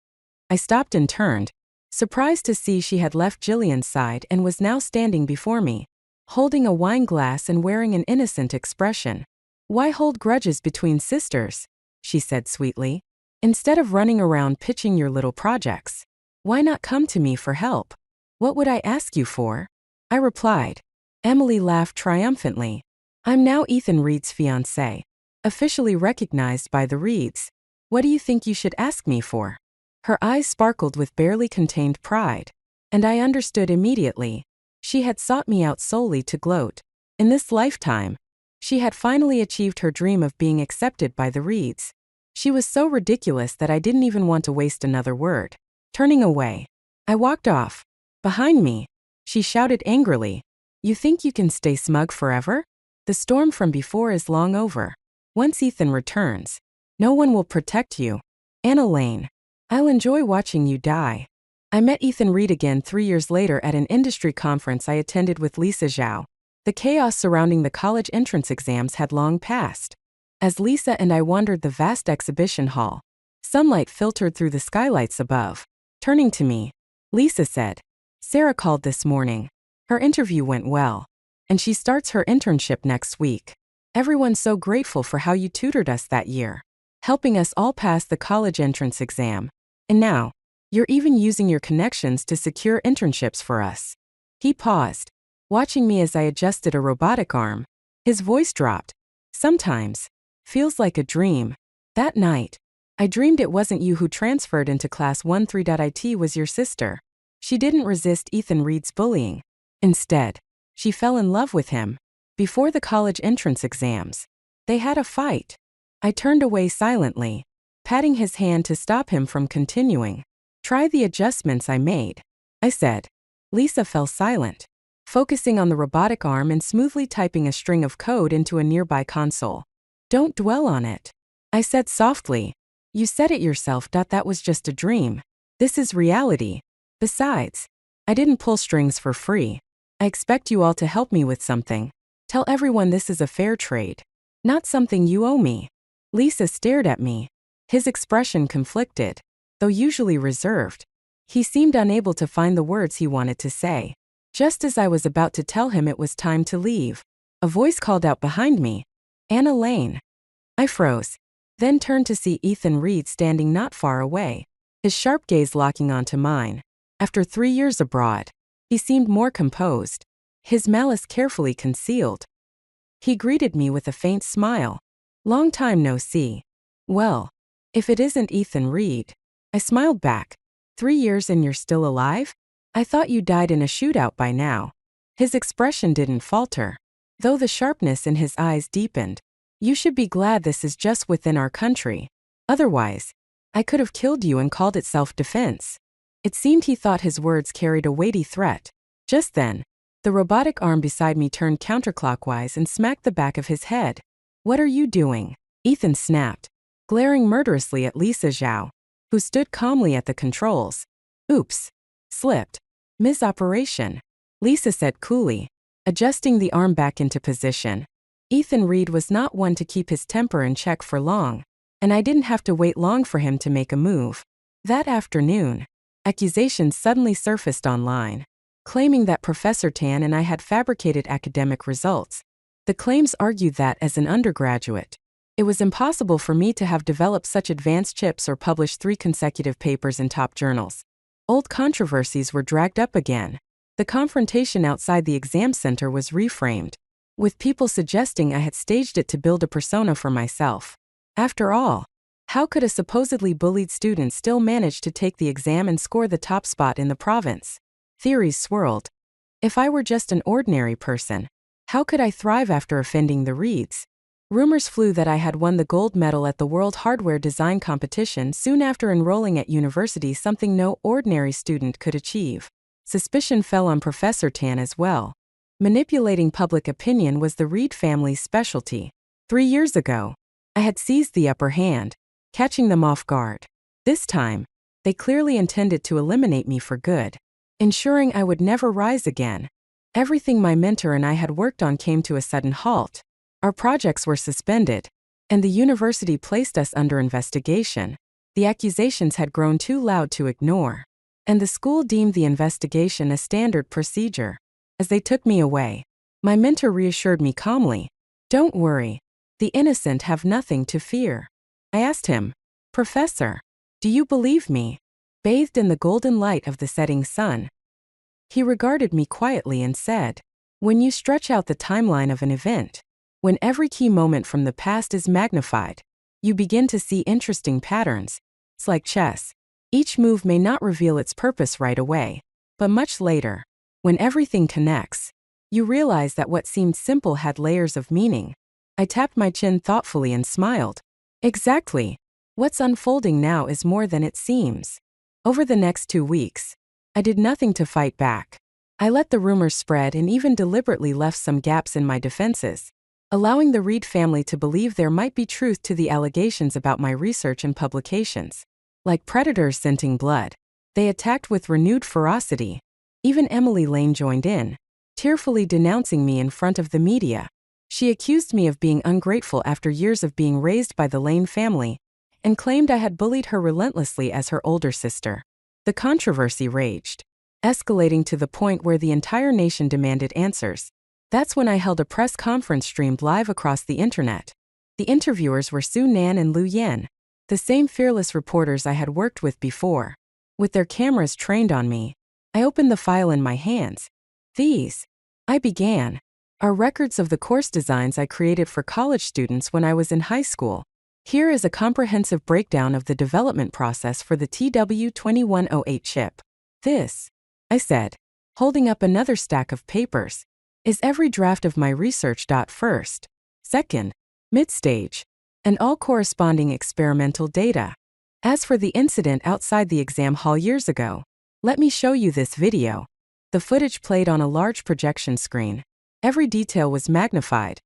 I stopped and turned, surprised to see she had left Gillian's side and was now standing before me, holding a wine glass and wearing an innocent expression. "Why hold grudges between sisters?" she said sweetly. "Instead of running around pitching your little projects, why not come to me for help? What would I ask you for?" I replied. Emily laughed triumphantly. "I'm now Ethan Reed's fiancée, officially recognized by the Reeds. What do you think you should ask me for?" Her eyes sparkled with barely contained pride, and I understood immediately. She had sought me out solely to gloat. In this lifetime, She had finally achieved her dream of being accepted by the Reeds. She was so ridiculous that I didn't even want to waste another word. Turning away, I walked off. Behind me, she shouted angrily, "You think you can stay smug forever? The storm from before is long over. Once Ethan returns, no one will protect you. Anna Lane, I'll enjoy watching you die." I met Ethan Reed again 3 years later at an industry conference I attended with Lisa Zhao. The chaos surrounding the college entrance exams had long passed. As Lisa and I wandered the vast exhibition hall, sunlight filtered through the skylights above. Turning to me, Lisa said, "Sarah called this morning. Her interview went well, and she starts her internship next week. Everyone's so grateful for how you tutored us that year, helping us all pass the college entrance exam. And now, you're even using your connections to secure internships for us." He paused, watching me as I adjusted a robotic arm. His voice dropped. "Sometimes, feels like a dream. That night, I dreamed it wasn't you who transferred into class 13.it was your sister." She didn't resist Ethan Reed's bullying. Instead, she fell in love with him. Before the college entrance exams, they had a fight. I turned away silently, patting his hand to stop him from continuing. "Try the adjustments I made," I said. Lisa fell silent, focusing on the robotic arm and smoothly typing a string of code into a nearby console. "Don't dwell on it," I said softly. "You said it yourself. That was just a dream. This is reality. Besides, I didn't pull strings for free. I expect you all to help me with something. Tell everyone this is a fair trade, not something you owe me." Lisa stared at me, his expression conflicted, though usually reserved. He seemed unable to find the words he wanted to say. Just as I was about to tell him it was time to leave, a voice called out behind me, "Anna Lane." I froze, then turned to see Ethan Reed standing not far away, his sharp gaze locking onto mine. After 3 years abroad, he seemed more composed, his malice carefully concealed. He greeted me with a faint smile. "Long time no see." "Well, if it isn't Ethan Reed." I smiled back. 3 years and you're still alive? I thought you died in a shootout by now." His expression didn't falter, though the sharpness in his eyes deepened. "You should be glad this is just within our country. Otherwise, I could have killed you and called it self-defense." It seemed he thought his words carried a weighty threat. Just then, the robotic arm beside me turned counterclockwise and smacked the back of his head. "What are you doing?" Ethan snapped, glaring murderously at Lisa Zhao, who stood calmly at the controls. "Oops. Slipped. Misoperation," Lisa said coolly, adjusting the arm back into position. Ethan Reed was not one to keep his temper in check for long, and I didn't have to wait long for him to make a move. That afternoon, accusations suddenly surfaced online, claiming that Professor Tan and I had fabricated academic results. The claims argued that, as an undergraduate, it was impossible for me to have developed such advanced chips or published 3 consecutive papers in top journals. Old controversies were dragged up again. The confrontation outside the exam center was reframed, with people suggesting I had staged it to build a persona for myself. After all, how could a supposedly bullied student still manage to take the exam and score the top spot in the province? Theories swirled. If I were just an ordinary person, how could I thrive after offending the Reeds? Rumors flew that I had won the gold medal at the World Hardware Design Competition soon after enrolling at university, something no ordinary student could achieve. Suspicion fell on Professor Tan as well. Manipulating public opinion was the Reed family's specialty. 3 years ago, I had seized the upper hand, catching them off guard. This time, they clearly intended to eliminate me for good, ensuring I would never rise again. Everything my mentor and I had worked on came to a sudden halt. Our projects were suspended, and the university placed us under investigation. The accusations had grown too loud to ignore, and the school deemed the investigation a standard procedure. As they took me away, my mentor reassured me calmly, "Don't worry, the innocent have nothing to fear." I asked him, "Professor, do you believe me?" Bathed in the golden light of the setting sun, he regarded me quietly and said, "When you stretch out the timeline of an event, when every key moment from the past is magnified, you begin to see interesting patterns. It's like chess. Each move may not reveal its purpose right away, but much later, when everything connects, you realize that what seemed simple had layers of meaning." I tapped my chin thoughtfully and smiled. Exactly. What's unfolding now is more than it seems. Over the next 2 weeks, I did nothing to fight back. I let the rumors spread and even deliberately left some gaps in my defenses, allowing the Reed family to believe there might be truth to the allegations about my research and publications. Like predators scenting blood, they attacked with renewed ferocity. Even Emily Lane joined in, tearfully denouncing me in front of the media. She accused me of being ungrateful after years of being raised by the Lane family, and claimed I had bullied her relentlessly as her older sister. The controversy raged, escalating to the point where the entire nation demanded answers. That's when I held a press conference streamed live across the internet. The interviewers were Sue Nan and Lu Yen, the same fearless reporters I had worked with before. With their cameras trained on me, I opened the file in my hands. These, I began, are records of the course designs I created for college students when I was in high school. Here is a comprehensive breakdown of the development process for the TW2108 chip. This, I said, holding up another stack of papers, is every draft of my research. First, second, mid-stage, and all corresponding experimental data. As for the incident outside the exam hall years ago, let me show you this video. The footage played on a large projection screen. Every detail was magnified.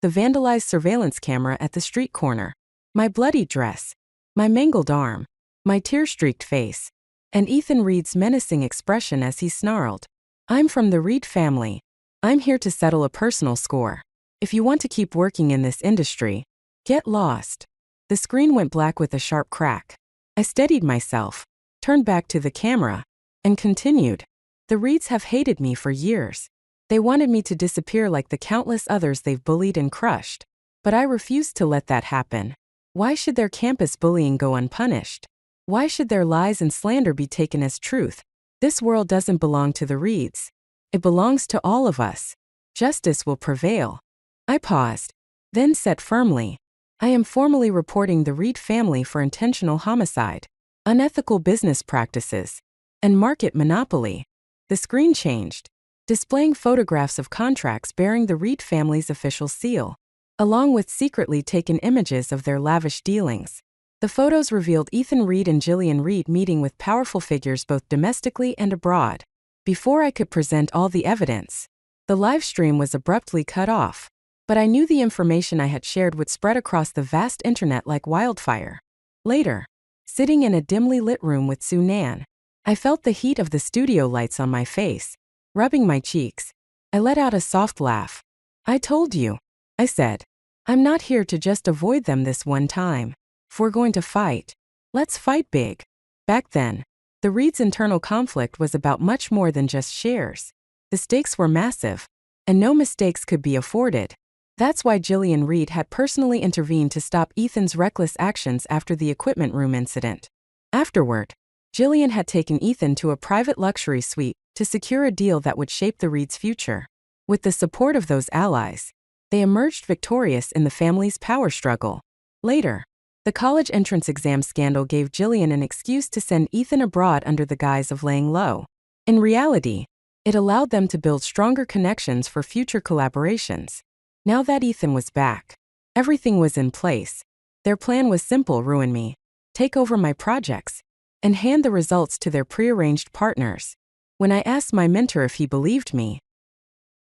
The vandalized surveillance camera at the street corner, my bloody dress, my mangled arm, my tear-streaked face, and Ethan Reed's menacing expression as he snarled, "I'm from the Reed family. I'm here to settle a personal score. If you want to keep working in this industry, get lost." The screen went black with a sharp crack. I steadied myself, turned back to the camera, and continued. The Reeds have hated me for years. They wanted me to disappear like the countless others they've bullied and crushed. But I refused to let that happen. Why should their campus bullying go unpunished? Why should their lies and slander be taken as truth? This world doesn't belong to the Reeds. It belongs to all of us. Justice will prevail. I paused, then said firmly, I am formally reporting the Reed family for intentional homicide, unethical business practices, and market monopoly. The screen changed, displaying photographs of contracts bearing the Reed family's official seal, along with secretly taken images of their lavish dealings. The photos revealed Ethan Reed and Jillian Reed meeting with powerful figures both domestically and abroad. Before I could present all the evidence, the live stream was abruptly cut off. But I knew the information I had shared would spread across the vast internet like wildfire. Later, sitting in a dimly lit room with Sue Nan, I felt the heat of the studio lights on my face, rubbing my cheeks. I let out a soft laugh. I told you, I said. I'm not here to just avoid them this one time. If we're going to fight, let's fight big. Back then, the Reeds' internal conflict was about much more than just shares. The stakes were massive, and no mistakes could be afforded. That's why Jillian Reed had personally intervened to stop Ethan's reckless actions after the equipment room incident. Afterward, Jillian had taken Ethan to a private luxury suite to secure a deal that would shape the Reeds' future. With the support of those allies, they emerged victorious in the family's power struggle. Later, the college entrance exam scandal gave Jillian an excuse to send Ethan abroad under the guise of laying low. In reality, it allowed them to build stronger connections for future collaborations. Now that Ethan was back, everything was in place. Their plan was simple: ruin me, take over my projects, and hand the results to their prearranged partners. When I asked my mentor if he believed me,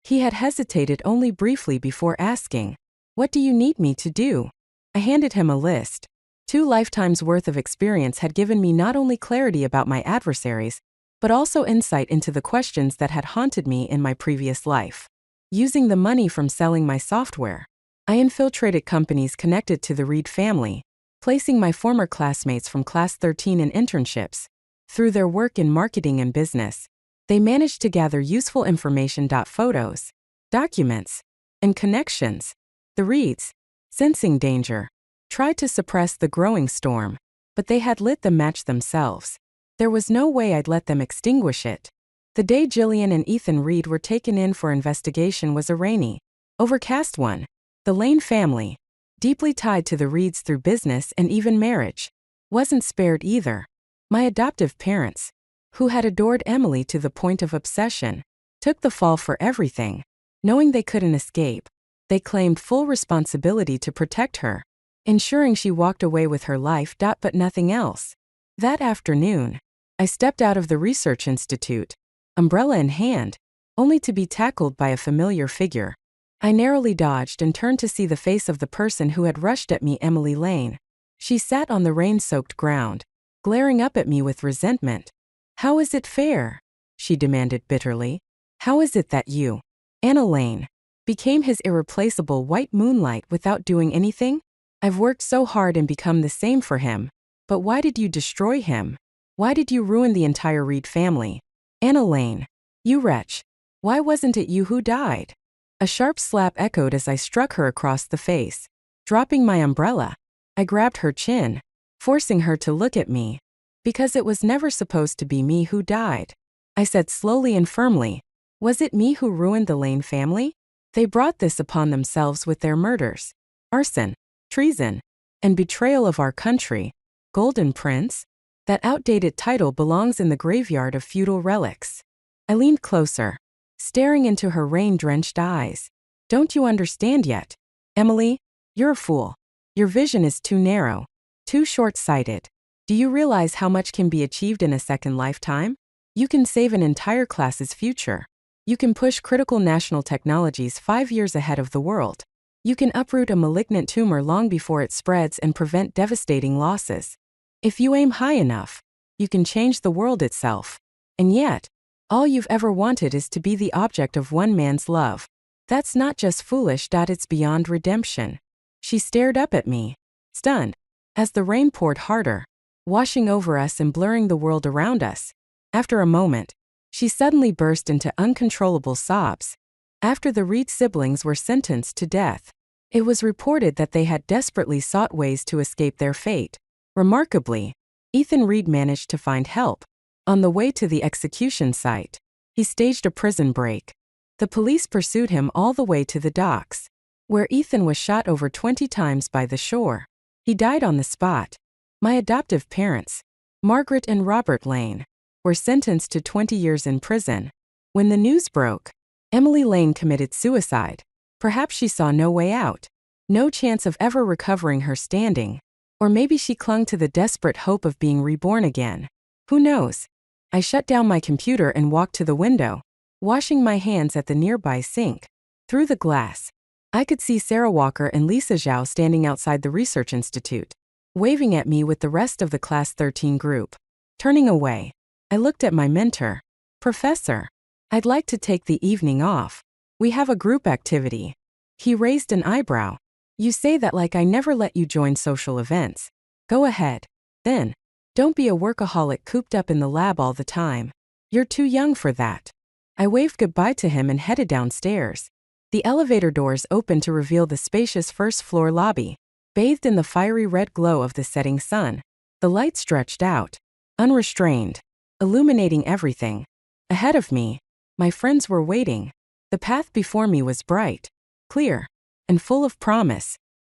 he had hesitated only briefly before asking, "What do you need me to do?" I handed him a list. 2 lifetimes' worth of experience had given me not only clarity about my adversaries, but also insight into the questions that had haunted me in my previous life. Using the money from selling my software, I infiltrated companies connected to the Reed family, placing my former classmates from Class 13 in internships. Through their work in marketing and business, they managed to gather useful information. Photos, documents, and connections. The Reeds, sensing danger, tried to suppress the growing storm, but they had lit the match themselves. There was no way I'd let them extinguish it. The day Jillian and Ethan Reed were taken in for investigation was a rainy, overcast one. The Lane family, deeply tied to the Reeds through business and even marriage, wasn't spared either. My adoptive parents, who had adored Emily to the point of obsession, took the fall for everything. Knowing they couldn't escape, They claimed full responsibility to protect her, ensuring she walked away with her life. But nothing else. That afternoon, I stepped out of the research institute, umbrella in hand, only to be tackled by a familiar figure. I narrowly dodged and turned to see the face of the person who had rushed at me, Emily Lane. She sat on the rain-soaked ground, glaring up at me with resentment. "How is it fair?" she demanded bitterly. "How is it that you, Anna Lane, became his irreplaceable white moonlight without doing anything? I've worked so hard and become the same for him. But why did you destroy him? Why did you ruin the entire Reed family? Anna Lane, you wretch. Why wasn't it you who died?" A sharp slap echoed as I struck her across the face. Dropping my umbrella, I grabbed her chin, forcing her to look at me. "Because it was never supposed to be me who died," I said slowly and firmly. "Was it me who ruined the Lane family? They brought this upon themselves with their murders, arson, treason, and betrayal of our country. Golden Prince? That outdated title belongs in the graveyard of feudal relics." I leaned closer, staring into her rain-drenched eyes. "Don't you understand yet? Emily, you're a fool. Your vision is too narrow, too short-sighted. Do you realize how much can be achieved in a second lifetime? You can save an entire class's future. You can push critical national technologies 5 years ahead of the world. You can uproot a malignant tumor long before it spreads and prevent devastating losses. If you aim high enough, you can change the world itself. And yet, all you've ever wanted is to be the object of one man's love. That's not just foolish. It's beyond redemption." She stared up at me, stunned, as the rain poured harder, washing over us and blurring the world around us. After a moment, she suddenly burst into uncontrollable sobs. After the Reed siblings were sentenced to death, it was reported that they had desperately sought ways to escape their fate. Remarkably, Ethan Reed managed to find help. On the way to the execution site, he staged a prison break. The police pursued him all the way to the docks, where Ethan was shot over 20 times by the shore. He died on the spot. My adoptive parents, Margaret and Robert Lane, were sentenced to 20 years in prison. When the news broke, Emily Lane committed suicide. Perhaps she saw no way out, no chance of ever recovering her standing. Or maybe she clung to the desperate hope of being reborn again. Who knows? I shut down my computer and walked to the window, washing my hands at the nearby sink. Through the glass, I could see Sarah Walker and Lisa Zhao standing outside the research institute, waving at me with the rest of the Class 13 group. Turning away, I looked at my mentor. "Professor, I'd like to take the evening off. We have a group activity." He raised an eyebrow. "You say that like I never let you join social events. Go ahead. Then, don't be a workaholic cooped up in the lab all the time. You're too young for that." I waved goodbye to him and headed downstairs. The elevator doors opened to reveal the spacious first-floor lobby, bathed in the fiery red glow of the setting sun. The light stretched out, unrestrained, illuminating everything. Ahead of me, my friends were waiting. The path before me was bright, clear, and full of promise.